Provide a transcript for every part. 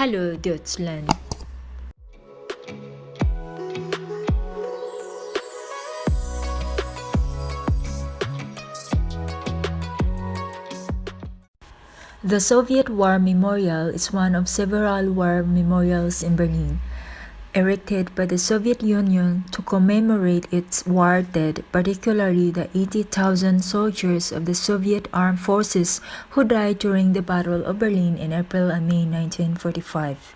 Hallo Deutschland! The Soviet War Memorial is one of several war memorials in Berlin, erected by the Soviet Union to commemorate its war dead, particularly the 80,000 soldiers of the Soviet armed forces who died during the Battle of Berlin in April and May 1945.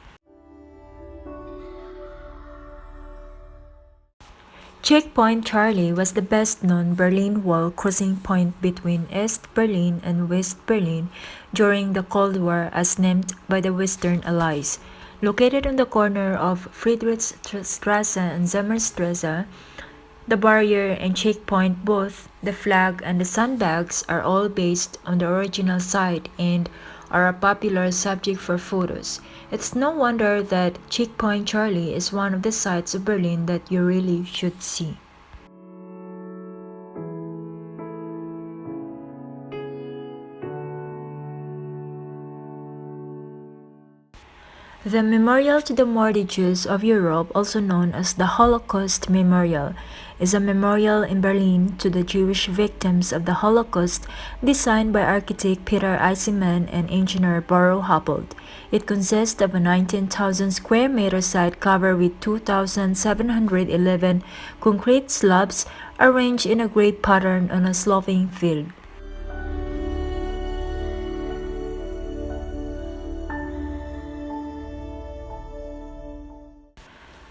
Checkpoint Charlie was the best-known Berlin Wall crossing point between East Berlin and West Berlin during the Cold War as named by the Western Allies. Located on the corner of Friedrichstrasse and Sommerstrasse, the barrier and checkpoint, both the flag and the sandbags, are all based on the original site and are a popular subject for photos. It's no wonder that Checkpoint Charlie is one of the sights of Berlin that you really should see. The Memorial to the Martyrs of Europe, also known as the Holocaust Memorial, is a memorial in Berlin to the Jewish victims of the Holocaust designed by architect Peter Eisenman and engineer Baro Happold. It consists of a 19,000 square meter site covered with 2,711 concrete slabs arranged in a grid pattern on a sloping field.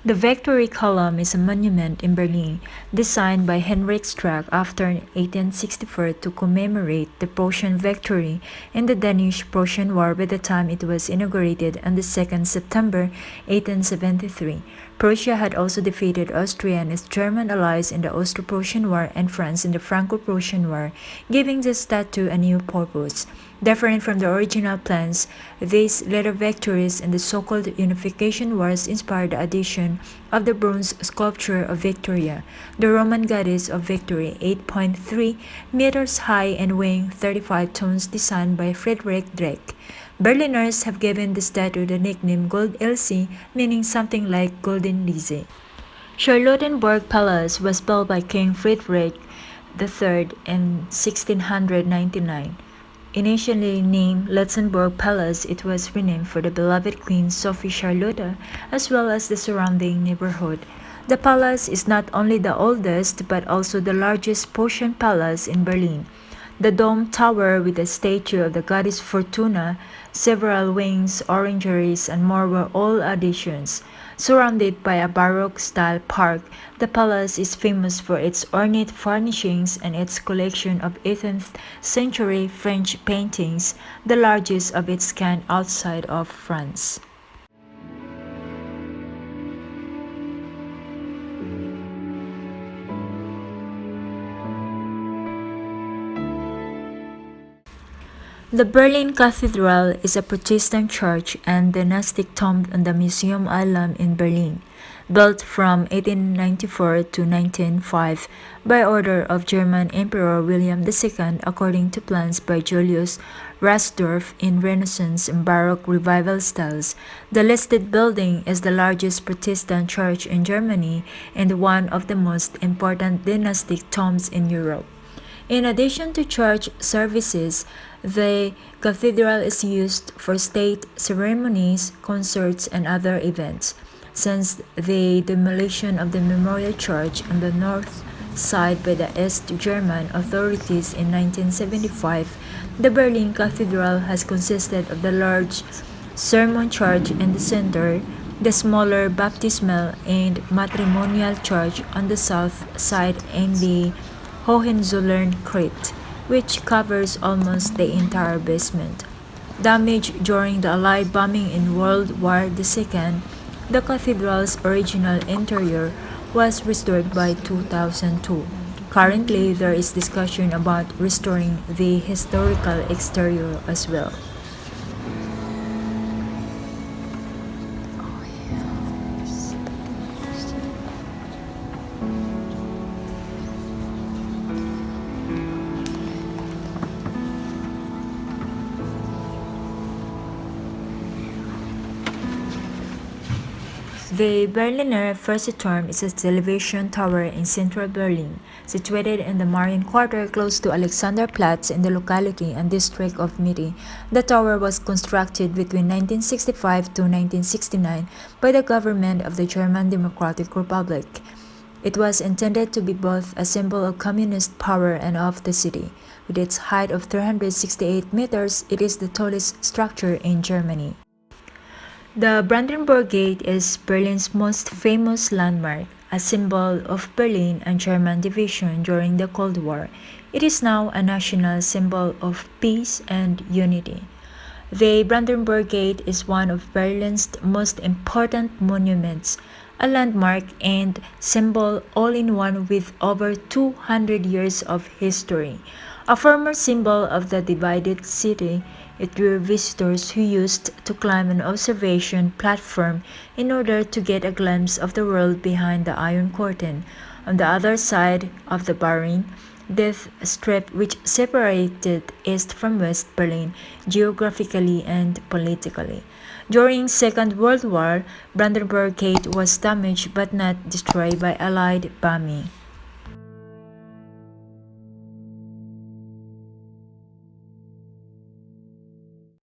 The Victory Column is a monument in Berlin designed by Heinrich Strack after 1864 to commemorate the Prussian victory in the Danish-Prussian War by the time it was inaugurated on the 2nd September 1873. Prussia had also defeated Austria and its German allies in the Austro-Prussian War and France in the Franco-Prussian War, giving the statue a new purpose. Different from the original plans, these later victories in the so-called Unification Wars inspired the addition of the bronze sculpture of Victoria, the Roman goddess of victory, 8.3 meters high and weighing 35 tons, designed by Friedrich Drake. Berliners have given the statue the nickname Gold Elsie, meaning something like Golden Lizzie. Charlottenburg Palace was built by King Friedrich III in 1699. Initially named Luxembourg Palace, it was renamed for the beloved Queen Sophie Charlotte, as well as the surrounding neighborhood. The palace is not only the oldest but also the largest Prussian palace in Berlin. The dome tower with a statue of the goddess Fortuna, several wings, orangeries, and more were all additions. Surrounded by a Baroque-style park, the palace is famous for its ornate furnishings and its collection of 18th century French paintings, the largest of its kind outside of France. The Berlin Cathedral is a Protestant church and dynastic tomb on the Museum Island in Berlin, built from 1894 to 1905 by order of German Emperor William II according to plans by Julius Rasdorf in Renaissance and Baroque Revival styles. The listed building is the largest Protestant church in Germany and one of the most important dynastic tombs in Europe. In addition to church services, the cathedral is used for state ceremonies, concerts, and other events. Since the demolition of the Memorial Church on the north side by the East German authorities in 1975, the Berlin Cathedral has consisted of the large sermon church in the center, the smaller baptismal and matrimonial church on the south side, and the Hohenzollern crypt, which covers almost the entire basement. Damaged during the Allied bombing in World War II, the cathedral's original interior was restored by 2002. Currently, there is discussion about restoring the historical exterior as well. The Berliner Fernsehturm is a television tower in central Berlin, situated in the Marine Quarter close to Alexanderplatz in the locality and district of Mitte. The tower was constructed between 1965 to 1969 by the government of the German Democratic Republic. It was intended to be both a symbol of communist power and of the city. With its height of 368 meters, it is the tallest structure in Germany. The Brandenburg Gate is Berlin's most famous landmark, a symbol of Berlin and German division during the Cold War. It is now a national symbol of peace and unity. The Brandenburg Gate is one of Berlin's most important monuments, a landmark and symbol all in one with over 200 years of history. A former symbol of the divided city, it drew visitors who used to climb an observation platform in order to get a glimpse of the world behind the Iron Curtain. On the other side of the Berlin, death strip which separated East from West Berlin geographically and politically. During Second World War, Brandenburg Gate was damaged but not destroyed by Allied bombing.